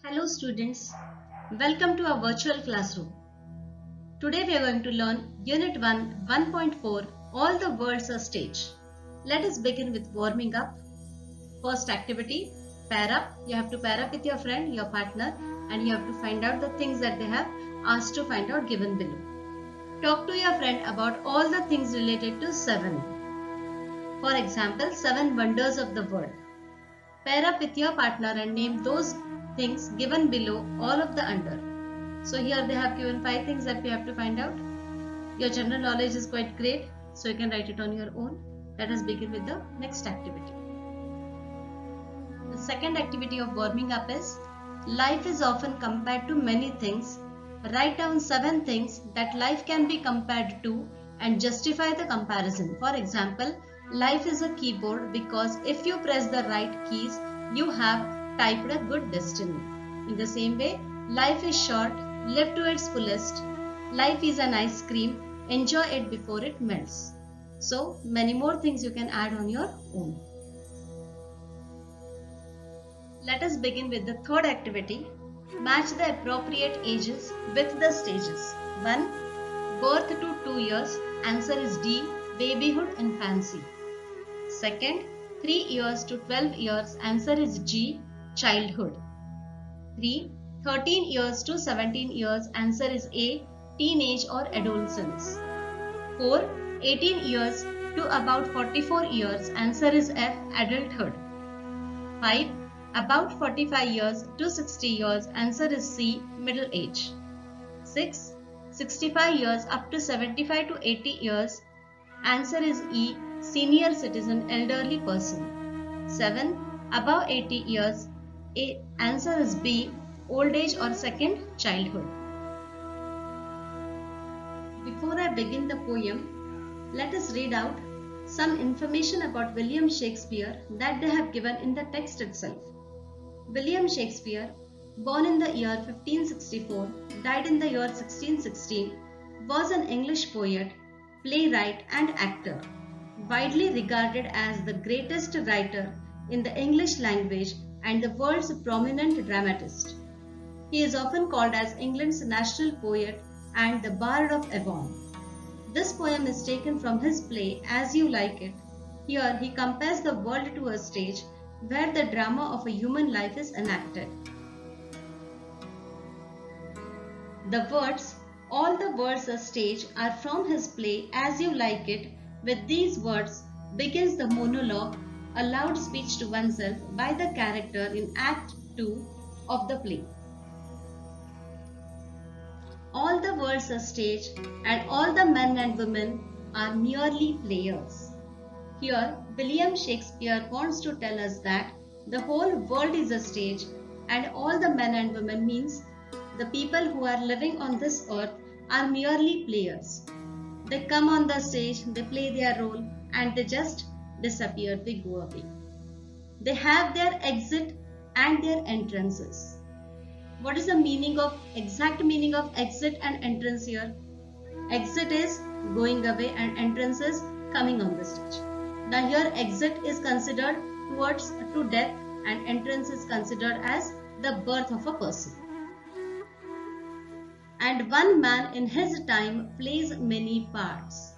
Hello students, welcome to our virtual classroom. Today we are going to learn Unit 1 1.4 All the Words are Stage. Let us begin with warming up. First activity, pair up. You have to pair up with your friend, your partner, and you have to find out the things that they have asked to find out given below. Talk to your friend about all the things related to 7. For example, 7 wonders of the world. Pair up with your partner and name those things given below all of the under. So here they have given 5 things that we have to find out. Your general knowledge is quite great, so you can write it on your own. Let us begin with the next activity. The second activity of warming up is life is often compared to many things. Write down 7 things that life can be compared to and justify the comparison. For example, life is a keyboard because if you press the right keys, you have typed a good destiny. In the same way, life is short, live to its fullest. Life is an ice cream, enjoy it before it melts. So, many more things you can add on your own. Let us begin with the third activity. Match the appropriate ages with the stages. 1. Birth to 2 years. Answer is D. Babyhood, infancy. Second, 3 years to 12 years. Answer is G. Childhood. 3. 13 years to 17 years. Answer is A. Teenage or adolescence. 4. 18 years to about 44 years. Answer is F. Adulthood. 5. About 45 years to 60 years. Answer is C. Middle age. 6. 65 years up to 75 to 80 years. Answer is E. Senior citizen, elderly person. 7. Above 80 years. Answer is B. Old age or second childhood. Before I begin the poem, let us read out some information about William Shakespeare that they have given in the text itself. William Shakespeare, born in the year 1564, died in the year 1616, was an English poet, playwright and actor, widely regarded as the greatest writer in the English language and the world's prominent dramatist. He is often called as England's national poet and the Bard of Avon. This poem is taken from his play As You Like It. Here he compares the world to a stage where the drama of a human life is enacted. The words, all the words a stage, are from his play As You Like It. With these words begins the monologue, a loud speech to oneself by the character in Act 2 of the play. All the words a stage and all the men and women are merely players. Here, William Shakespeare wants to tell us that the whole world is a stage and all the men and women means the people who are living on this earth are merely players. They come on the stage, they play their role and they just disappear, they go away. They have their exit and their entrances. What is the exact meaning of exit and entrance here? Exit is going away and entrance is coming on the stage. Now here exit is considered to death and entrance is considered as the birth of a person. And one man in his time plays many parts.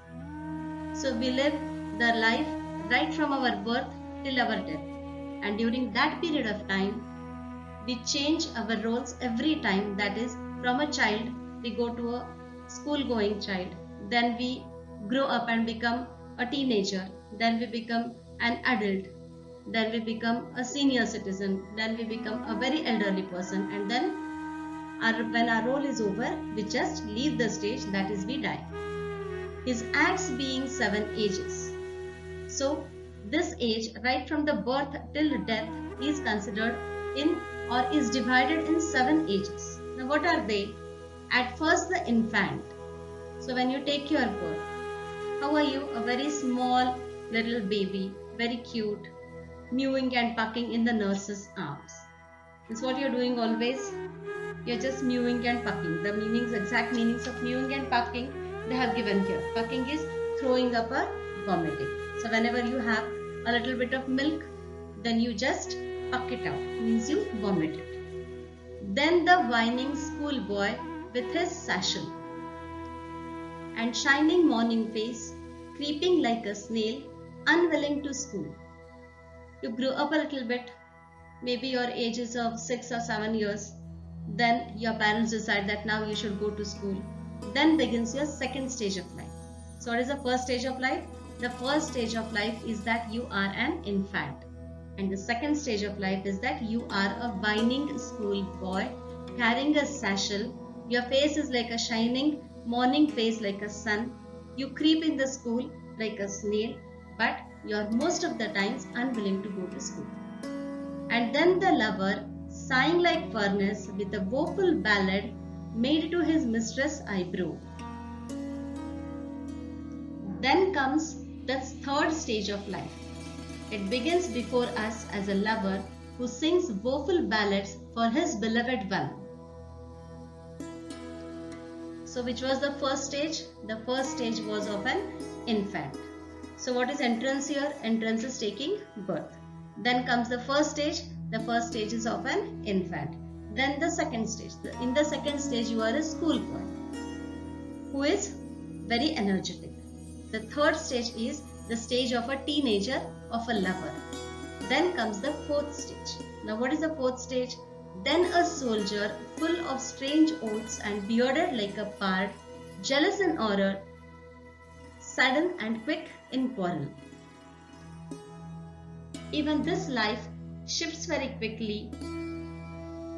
So we live the life right from our birth till our death. And during that period of time, we change our roles every time. That is, from a child, we go to a school-going child. Then we grow up and become a teenager. Then we become an adult. Then we become a senior citizen. Then we become a very elderly person. And then when our role is over, we just leave the stage, that is, we die. His acts being 7 ages. So, this age, right from the birth till death, is considered in or is divided in 7 ages. Now, what are they? At first, the infant. So, when you take your birth, how are you? A very small little baby, very cute, mewing and pucking in the nurse's arms. This is what you're doing always. You're just mewing and pucking. The exact meanings of mewing and pucking, they have given here. Pucking is throwing up or vomiting. So whenever you have a little bit of milk, then you just puck it out. Means you vomit it. then the whining schoolboy with his satchel and shining morning face, creeping like a snail, unwilling to school. You grew up a little bit, maybe your age is of 6 or 7 years. Then your parents decide that now you should go to school. Then begins your second stage of life. So what is the first stage of life? The first stage of life is that you are an infant. And the second stage of life is that you are a whining schoolboy carrying a satchel. Your face is like a shining morning face like a sun. You creep in the school like a snail, but you are most of the times unwilling to go to school. And then the lover, sighing like furnace with a woeful ballad, made to his mistress eyebrow. Then comes the third stage of life. It begins before us as a lover who sings woeful ballads for his beloved one. So which was the first stage? The first stage was of an infant. So what is entrance here? Entrance is taking birth. Then comes the first stage. The first stage is of an infant. Then the second stage. In the second stage you are a schoolboy who is very energetic. The third stage is the stage of a teenager, of a lover. Then comes the fourth stage. Now what is the fourth stage? Then a soldier full of strange oaths and bearded like a pard, jealous in horror, sudden and quick in quarrel. Even this life shifts very quickly,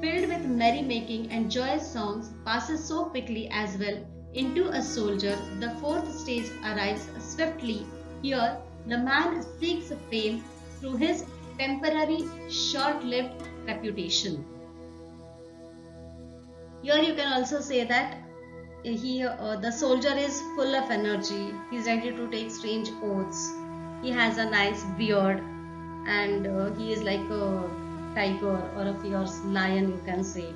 filled with merrymaking and joyous songs, passes so quickly as well into a soldier. The fourth stage arrives swiftly. Here, the man seeks fame through his temporary, short-lived reputation. Here you can also say that the soldier is full of energy. He is ready to take strange oaths. He has a nice beard and he is like a tiger or a fierce lion, you can say.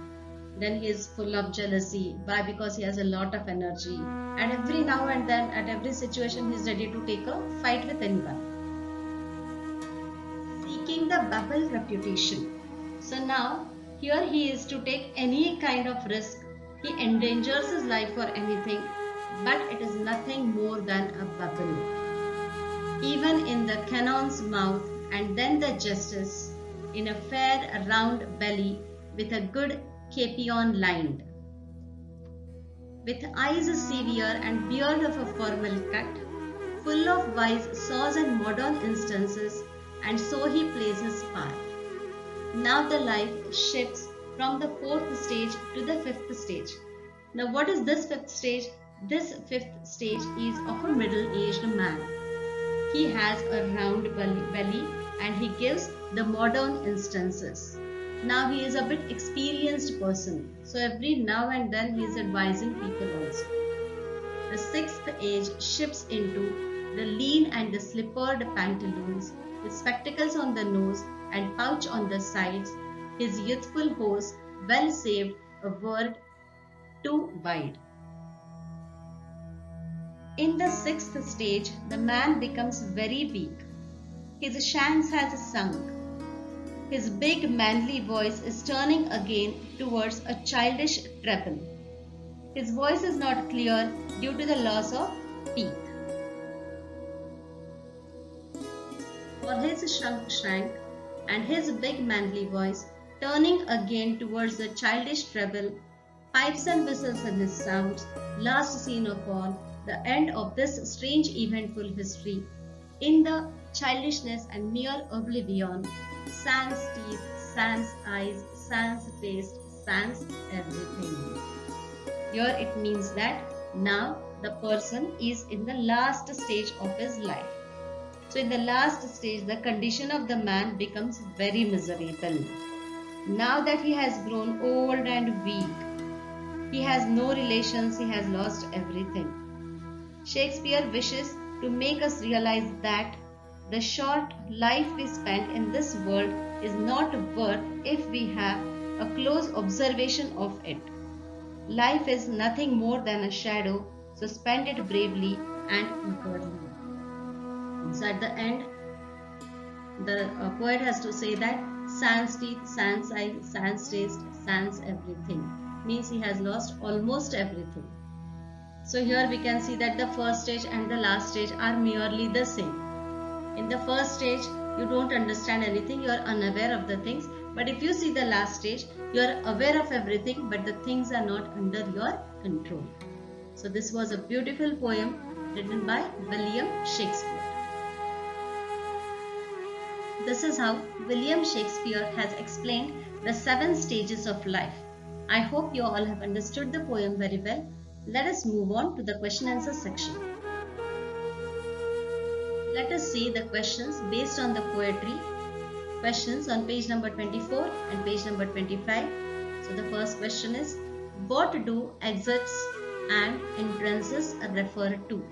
Then he is full of jealousy. Why? Because he has a lot of energy. And every now and then, at every situation, he is ready to take a fight with anyone. Seeking the bubble reputation. So now, here he is to take any kind of risk. He endangers his life for anything, but it is nothing more than a bubble. Even in the cannon's mouth, and then the justice, in a fair round belly, with a good capion lined, with eyes severe and beard of a formal cut, full of wise saws and modern instances, and so he plays his part. Now the life shifts from the fourth stage to the fifth stage. Now what is this fifth stage? This fifth stage is of a middle-aged man. He has a round belly and he gives the modern instances. Now he is a bit experienced person. So every now and then he is advising people also. The sixth age shifts into the lean and the slippered pantaloons, with spectacles on the nose and pouch on the sides, his youthful hose well saved, a word too wide. In the sixth stage, the man becomes very weak. His shanks has sunk. His big manly voice is turning again towards a childish treble. His voice is not clear due to the loss of teeth. For his shank and his big manly voice turning again towards the childish treble, pipes and whistles in his sounds, last scene of all, the end of this strange eventful history, in the childishness and mere oblivion, sans teeth, sans eyes, sans taste, sans everything. Here it means that now the person is in the last stage of his life. So in the last stage, the condition of the man becomes very miserable. Now that he has grown old and weak, he has no relations, he has lost everything. Shakespeare wishes to make us realize that the short life we spend in this world is not worth if we have a close observation of it. Life is nothing more than a shadow, so spend it bravely and eagerly. So at the end, the poet has to say that sans teeth, sans eyes, sans taste, sans everything. Means he has lost almost everything. So here we can see that the first stage and the last stage are merely the same. In the first stage, you don't understand anything, you are unaware of the things. But if you see the last stage, you are aware of everything, but the things are not under your control. So this was a beautiful poem written by William Shakespeare. This is how William Shakespeare has explained the 7 stages of life. I hope you all have understood the poem very well. Let us move on to the question answer section. Let us see the questions based on the poetry. Questions on page number 24 and page number 25. So the first question is, what do exits and entrances refer to?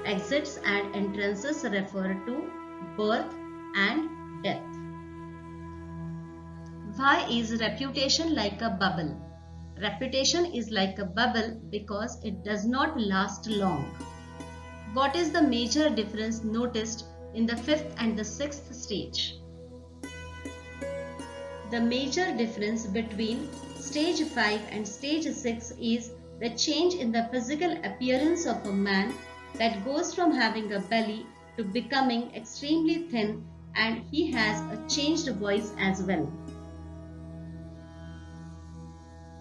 Exits and entrances refer to birth and death. Why is reputation like a bubble? Reputation is like a bubble because it does not last long. What is the major difference noticed in the 5th and the 6th stage? The major difference between stage 5 and stage 6 is the change in the physical appearance of a man that goes from having a belly to becoming extremely thin, and he has a changed voice as well.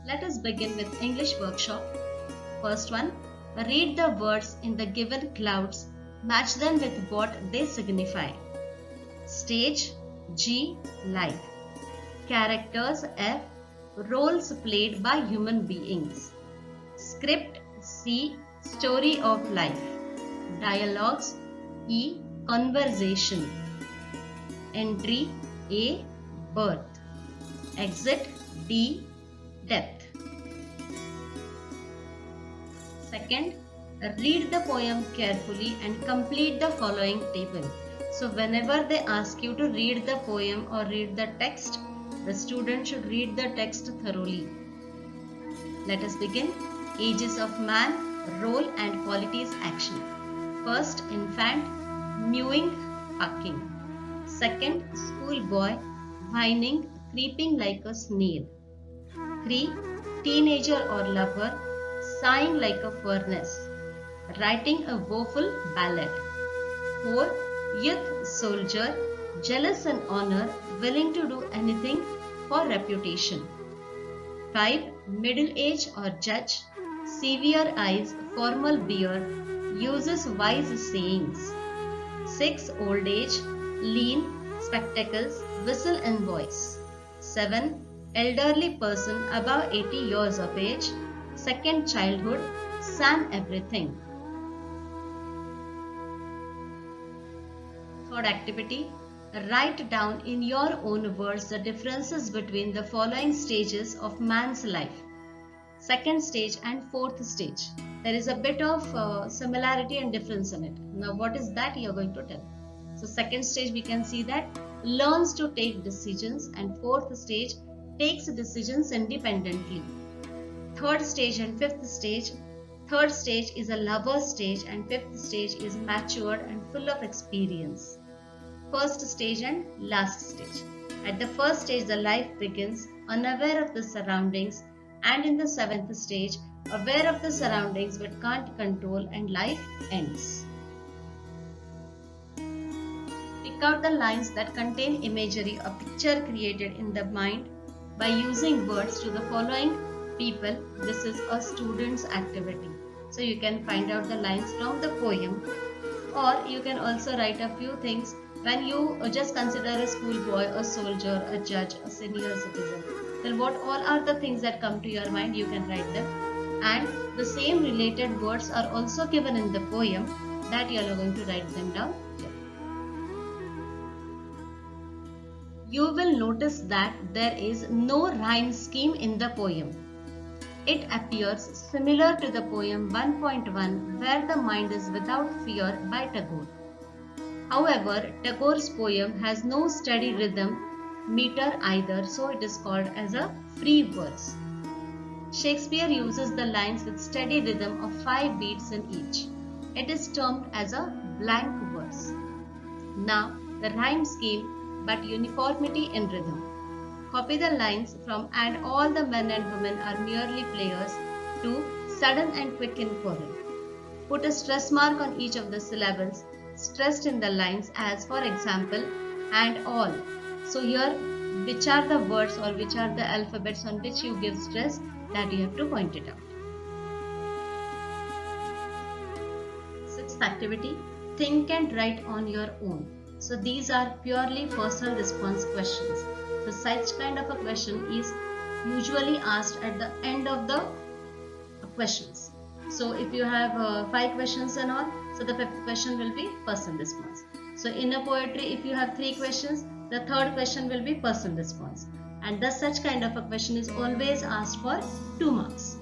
Let us begin with English workshop. First one, read the words in the given clouds, match them with what they signify. Stage, G, life. Characters, F, roles played by human beings. Script, C, story of life. Dialogues, E, conversation. Entry, A, birth. Exit, D, death. Second, read the poem carefully and complete the following table. So whenever they ask you to read the poem or read the text, the student should read the text thoroughly. Let us begin. Ages of man, role and qualities, action. First, infant, mewing, barking. Second, schoolboy, whining, creeping like a snail. 3. Teenager or lover, sighing like a furnace, writing a woeful ballad. 4. Youth soldier, jealous in honor, willing to do anything for reputation. 5. Middle age or judge, severe eyes, formal beard, uses wise sayings. 6. Old age, lean, spectacles, whistle and voice. 7. Elderly person above 80 years of age, second childhood, sang everything. Third activity, write down in your own words the differences between the following stages of man's life. Second stage and fourth stage. There is a bit of similarity and difference in it. Now what is that you are going to tell? So second stage we can see that learns to take decisions, and fourth stage takes decisions independently. Third stage and fifth stage. Third stage is a lover stage and fifth stage is matured and full of experience. First stage and last stage. At the first stage the life begins unaware of the surroundings, and in the seventh stage aware of the surroundings but can't control, and life ends. Pick out the lines that contain imagery or picture created in the mind by using words to the following people. This is a student's activity. So you can find out the lines from the poem, or you can also write a few things when you just consider a schoolboy, a soldier, a judge, a senior citizen. Then what all are the things that come to your mind, you can write them. And the same related words are also given in the poem that you are going to write them down here. You will notice that there is no rhyme scheme in the poem. It appears similar to the poem 1.1 where the mind is without fear by Tagore. However, Tagore's poem has no steady rhythm meter either, so it is called as a free verse. Shakespeare uses the lines with steady rhythm of 5 beats in each. It is termed as a blank verse. Now, the rhyme scheme but uniformity in rhythm. Copy the lines from "and all the men and women are merely players" to "sudden and quick in quarrel." Put a stress mark on each of the syllables stressed in the lines, as for example, "and all." So here, which are the words or which are the alphabets on which you give stress, that you have to point it out. Sixth activity, think and write on your own. So these are purely personal response questions. So such kind of a question is usually asked at the end of the questions. So if you have 5 questions and all, so the fifth question will be personal response. So in a poetry, if you have 3 questions, the third question will be personal response. And thus such kind of a question is always asked for 2 marks.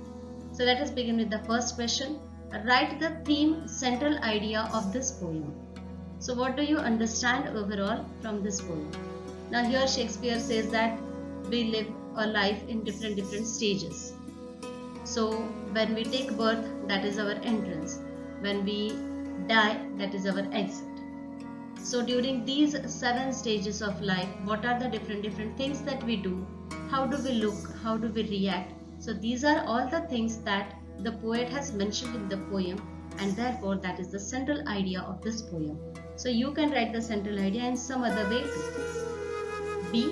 So let us begin with the first question. Write the theme, central idea of this poem. So what do you understand overall from this poem? Now here Shakespeare says that we live a life in different stages. So when we take birth, that is our entrance. When we die, that is our exit. So during these 7 stages of life, what are the different things that we do? How do we look? How do we react? So these are all the things that the poet has mentioned in the poem, and therefore that is the central idea of this poem. So you can write the central idea in some other way too. B.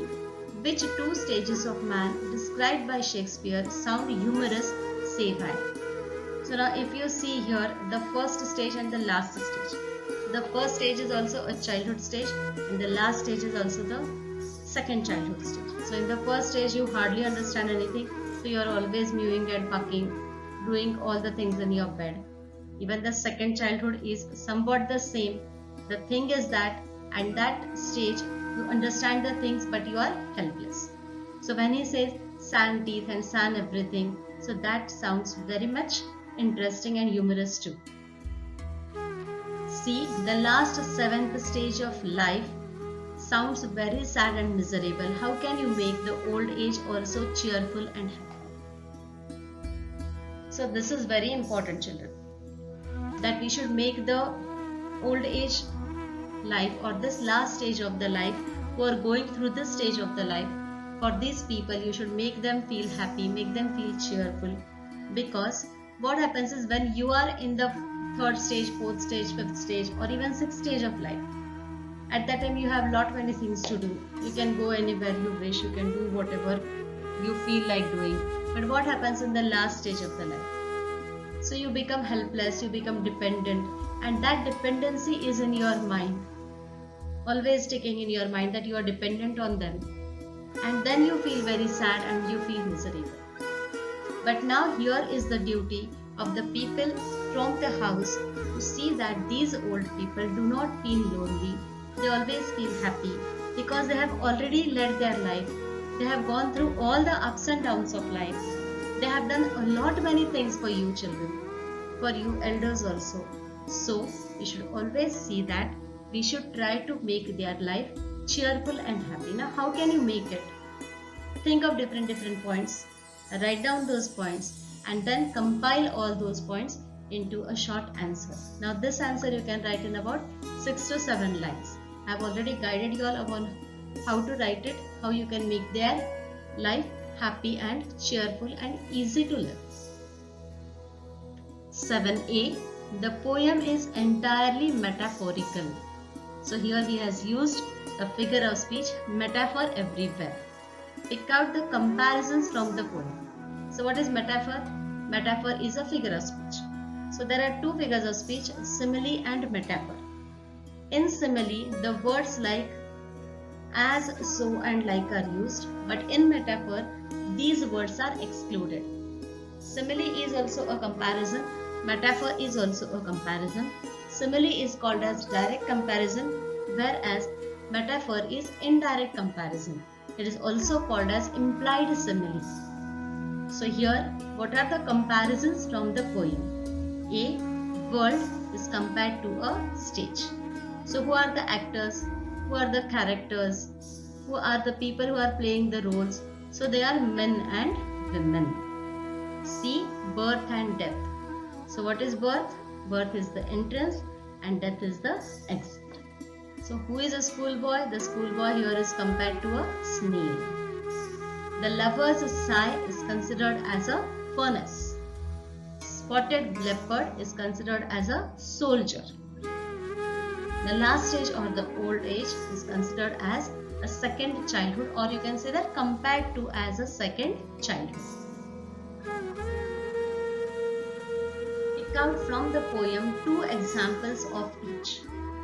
Which 2 stages of man described by Shakespeare sound humorous, say why? So now if you see here, the first stage and the last stage. The first stage is also a childhood stage, and the last stage is also the second childhood stage. So in the first stage you hardly understand anything, so you are always mewing and pucking, doing all the things in your bed. Even the second childhood is somewhat the same. The thing is that at that stage you understand the things, but you are helpless. So when he says sand teeth and sand everything, so that sounds very much interesting and humorous too. See, the last 7th stage of life sounds very sad and miserable. How can you make the old age also cheerful and happy? So this is very important, children, that we should make the old age life or this last stage of the life, who are going through this stage of the life, for these people you should make them feel happy, make them feel cheerful. Because what happens is, when you are in the 3rd stage, 4th stage, 5th stage, or even 6th stage of life, at that time you have lot many things to do. You can go anywhere you wish, you can do whatever you feel like doing. But what happens in the last stage of the life? So you become helpless, you become dependent, and that dependency is in your mind, always taking in your mind that you are dependent on them, and then you feel very sad and you feel miserable. But now here is the duty of the people from the house to see that these old people do not feel lonely. They always feel happy because they have already led their life. They have gone through all the ups and downs of life. They have done a lot many things for you children, for you elders also. So we should always see that we should try to make their life cheerful and happy. Now how can you make it? Think of different points, write down those points, and then compile all those points into a short answer. Now this answer you can write in about 6 to 7 lines. I have already guided you all upon how to write it, how you can make their life happy and cheerful and easy to live. 7a. The poem is entirely metaphorical. So here he has used a figure of speech, metaphor everywhere. Pick out the comparisons from the poem. So what is metaphor? Metaphor is a figure of speech. So there are 2 figures of speech, simile and metaphor. In simile, the words like, as, so and like are used, but in metaphor, these words are excluded. Simile is also a comparison, metaphor is also a comparison. Simile is called as direct comparison, whereas metaphor is indirect comparison. It is also called as implied simile. So here, what are the comparisons from the poem? A. World is compared to a stage. So who are the actors? Who are the characters? Who are the people who are playing the roles? So they are men and women. C. Birth and death. So what is birth? Birth is the entrance and death is the exit. So who is a schoolboy? The schoolboy here is compared to a snail. The lover's sigh is considered as a furnace. Spotted leopard is considered as a soldier. The last age or the old age is considered as a second childhood, or you can say that compared to as a second childhood. Pick out from the poem 2 examples of each.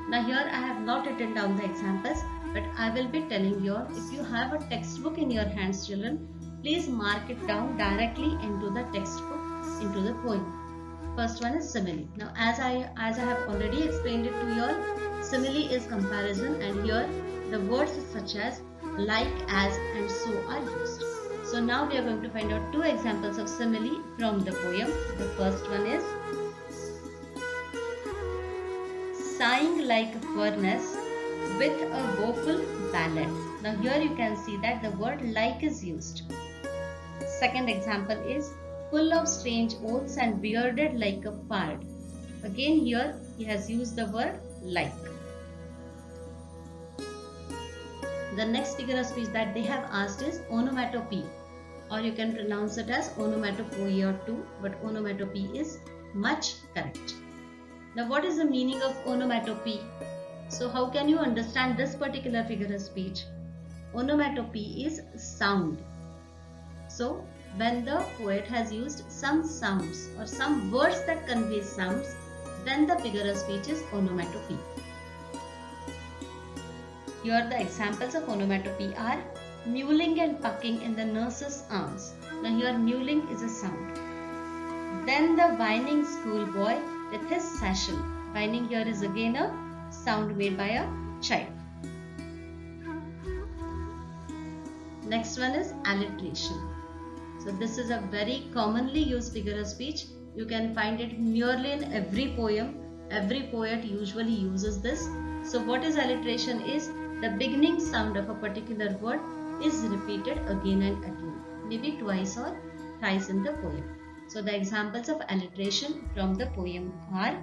Now here I have not written down the examples, but I will be telling you all. If you have a textbook in your hands, children, please mark it down directly into the textbook, into the poem. First one is simile. Now as I have already explained it to you all, simile is comparison, and here the words such as like, as and so are used. So now we are going to find out 2 examples of simile from the poem. The first one is sighing like a furnace with a woeful ballad. Now here you can see that the word like is used. Second example is full of strange oaths and bearded like a pard. Again here he has used the word like. The next figure of speech that they have asked is onomatopoeia, or you can pronounce it as onomatopoeia too, but onomatopoeia is much correct. Now what is the meaning of onomatopoeia? So how can you understand this particular figure of speech? Onomatopoeia is sound. So when the poet has used some sounds or some words that convey sounds, then the figure of speech is onomatopoeia. Here the examples of onomatopoeia are mewling and pucking in the nurse's arms. Now here mewling is a sound. Then the whining schoolboy with his satchel. Whining here is again a sound made by a child. Next one is alliteration. So this is a very commonly used figure of speech. You can find it nearly in every poem. Every poet usually uses this. So what is alliteration is the beginning sound of a particular word is repeated again and again, maybe twice or thrice in the poem. So the examples of alliteration from the poem are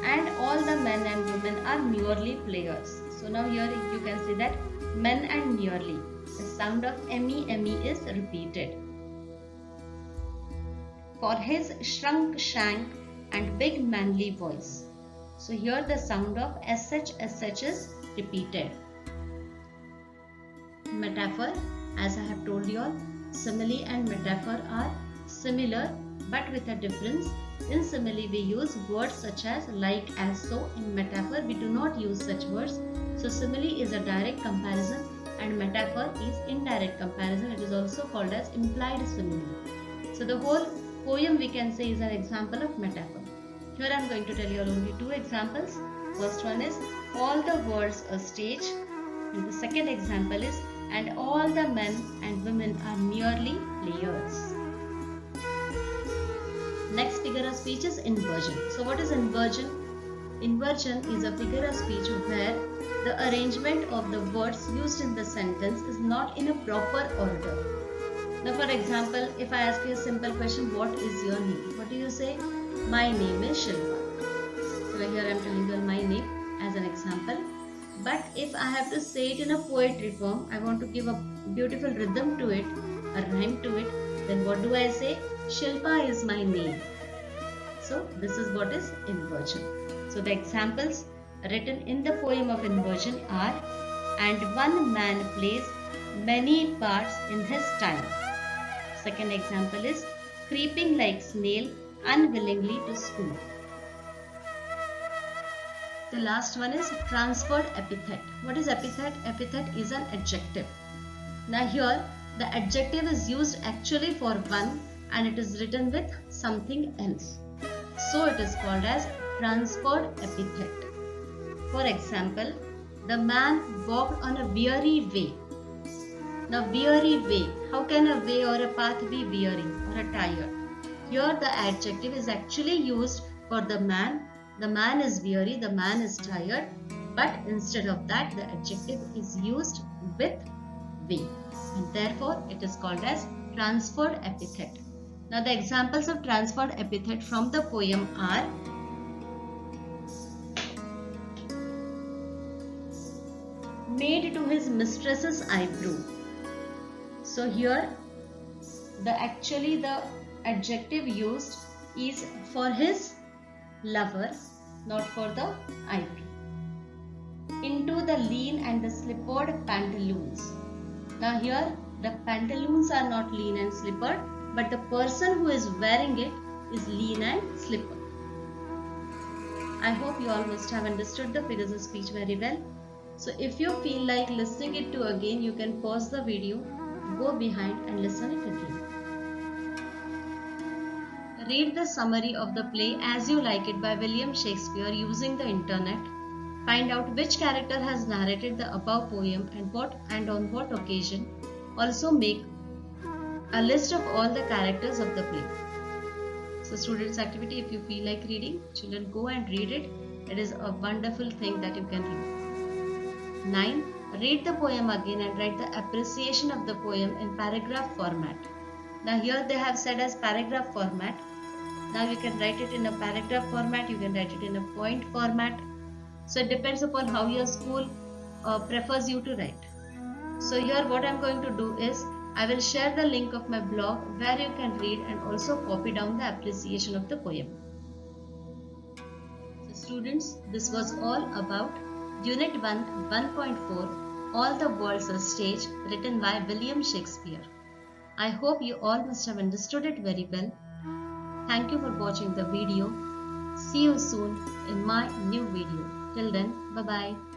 and all the men and women are merely players. So now here you can see that men and merely. The sound of me is repeated. For his shrunk shank and big manly voice. So here the sound of sh is repeated. Metaphor, as I have told you all, simile and metaphor are similar but with a difference. In simile we use words such as like, as, so. In metaphor we do not use such words. So simile is a direct comparison and metaphor is indirect comparison. It is also called as implied simile. So the whole poem we can say is an example of metaphor. Here I am going to tell you only 2 examples. First one is all the world's a stage, and the second example is and all the men and women are merely players. Next figure of speech is inversion. So what is inversion? Inversion is a figure of speech where the arrangement of the words used in the sentence is not in a proper order. Now for example, if I ask you a simple question, what is your name? What do you say? My name is Shilpa. So here I am telling you my name as an example. But if I have to say it in a poetry form, I want to give a beautiful rhythm to it, a rhyme to it, then what do I say? Shilpa is my name. So this is what is inversion. So the examples written in the poem of inversion are and one man plays many parts in his time. Second example is creeping like snail unwillingly to school. The last one is transferred epithet. What is epithet? Epithet is an adjective. Now here the adjective is used actually for one and it is written with something else. So it is called as transferred epithet. For example, the man walked on a weary way. Now weary way, how can a way or a path be weary or a tired? Here the adjective is actually used for the man. The man is weary, the man is tired, but instead of that the adjective is used with way and therefore it is called as transferred epithet. Now the examples of transferred epithet from the poem are made to his mistress's eyebrow. So here the adjective used is for his lover, not for the eyebrow. Into the lean and the slippered pantaloons. Now here the pantaloons are not lean and slippered, but the person who is wearing it is lean and slippered. I hope you all must have understood the figures of speech very well. So if you feel like listening it to again, you can pause the video, go behind and listen it again. Read the summary of the play As You Like It by William Shakespeare using the internet. Find out which character has narrated the above poem and on what occasion. Also make a list of all the characters of the play. So students activity, if you feel like reading, children go and read it. It is a wonderful thing that you can read. 9. Read the poem again and write the appreciation of the poem in paragraph format. Now here they have said as paragraph format. Now you can write it in a paragraph format, you can write it in a point format. So it depends upon how your school prefers you to write. So here what I am going to do is, I will share the link of my blog where you can read and also copy down the appreciation of the poem. So students, this was all about Unit 1 1.4 All the World's a Stage, written by William Shakespeare. I hope you all must have understood it very well. Thank you for watching the video. See you soon in my new video. Till then, bye-bye.